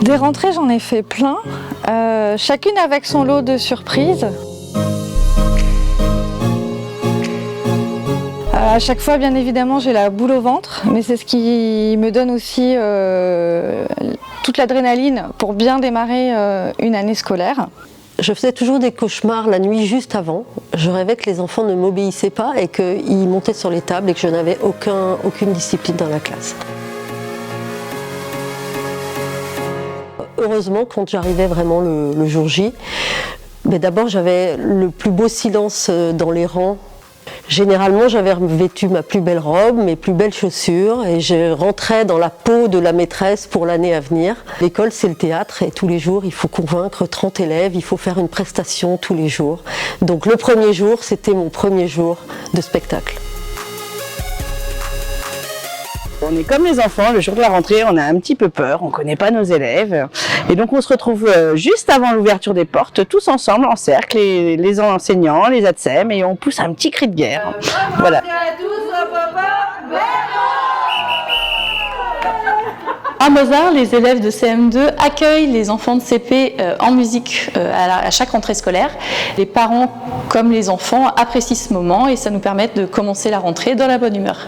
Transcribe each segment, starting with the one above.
Des rentrées, j'en ai fait plein, chacune avec son lot de surprises. À chaque fois, bien évidemment, j'ai la boule au ventre, mais c'est ce qui me donne aussi toute l'adrénaline pour bien démarrer une année scolaire. Je faisais toujours des cauchemars la nuit juste avant. Je rêvais que les enfants ne m'obéissaient pas et qu'ils montaient sur les tables et que je n'avais aucune discipline dans la classe. Heureusement, quand j'arrivais vraiment le jour J, d'abord j'avais le plus beau silence dans les rangs. Généralement, j'avais vêtu ma plus belle robe, mes plus belles chaussures et je rentrais dans la peau de la maîtresse pour l'année à venir. L'école, c'est le théâtre et tous les jours, il faut convaincre 30 élèves, il faut faire une prestation tous les jours. Donc le premier jour, c'était mon premier jour de spectacle. On est comme les enfants, le jour de la rentrée, on a un petit peu peur, on ne connaît pas nos élèves. Et donc on se retrouve juste avant l'ouverture des portes, tous ensemble, en cercle, les enseignants, les ATSEM, et on pousse un petit cri de guerre. Voilà. À Mozart, les élèves de CM2 accueillent les enfants de CP en musique à chaque rentrée scolaire. Les parents, comme les enfants, apprécient ce moment et ça nous permet de commencer la rentrée dans la bonne humeur.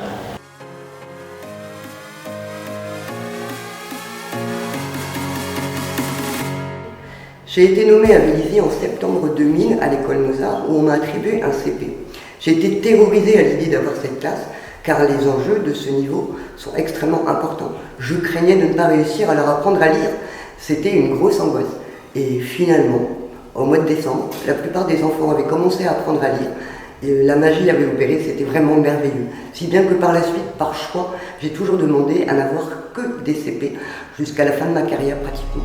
J'ai été nommée à Vélizy en septembre 2000 à l'école Mozart où on m'a attribué un CP. J'ai été terrorisée à l'idée d'avoir cette classe car les enjeux de ce niveau sont extrêmement importants. Je craignais de ne pas réussir à leur apprendre à lire. C'était une grosse angoisse. Et finalement, au mois de décembre, la plupart des enfants avaient commencé à apprendre à lire. Et la magie avait opéré, c'était vraiment merveilleux. Si bien que par la suite, par choix, j'ai toujours demandé à n'avoir que des CP jusqu'à la fin de ma carrière pratiquement.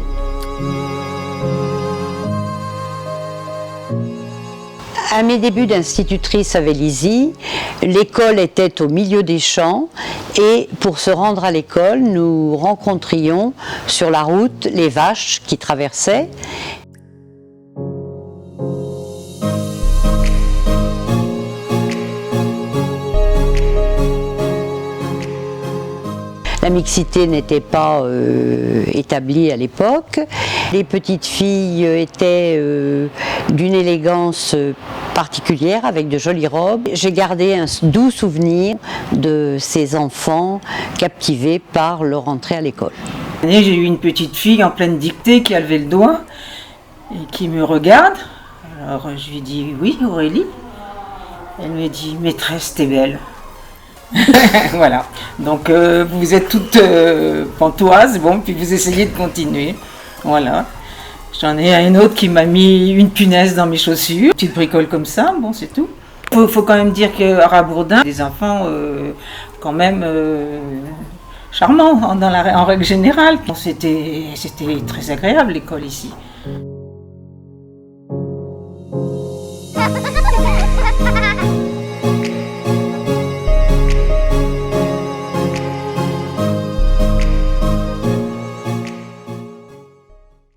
À mes débuts d'institutrice à Vélizy, l'école était au milieu des champs et pour se rendre à l'école, nous rencontrions sur la route les vaches qui traversaient. La mixité n'était pas établie à l'époque. Les petites filles étaient d'une élégance particulière avec de jolies robes. J'ai gardé un doux souvenir de ces enfants captivés par leur entrée à l'école. J'ai eu une petite fille en pleine dictée qui a levé le doigt et qui me regarde. Alors je lui dis oui Aurélie. Elle me dit maîtresse t'es belle. Voilà, donc vous êtes toutes pantoises, bon, puis vous essayez de continuer, voilà. J'en ai une autre qui m'a mis une punaise dans mes chaussures, petite bricole comme ça, bon c'est tout. Faut quand même dire qu'à Rabourdin, des enfants quand même charmants en règle générale. C'était très agréable l'école ici.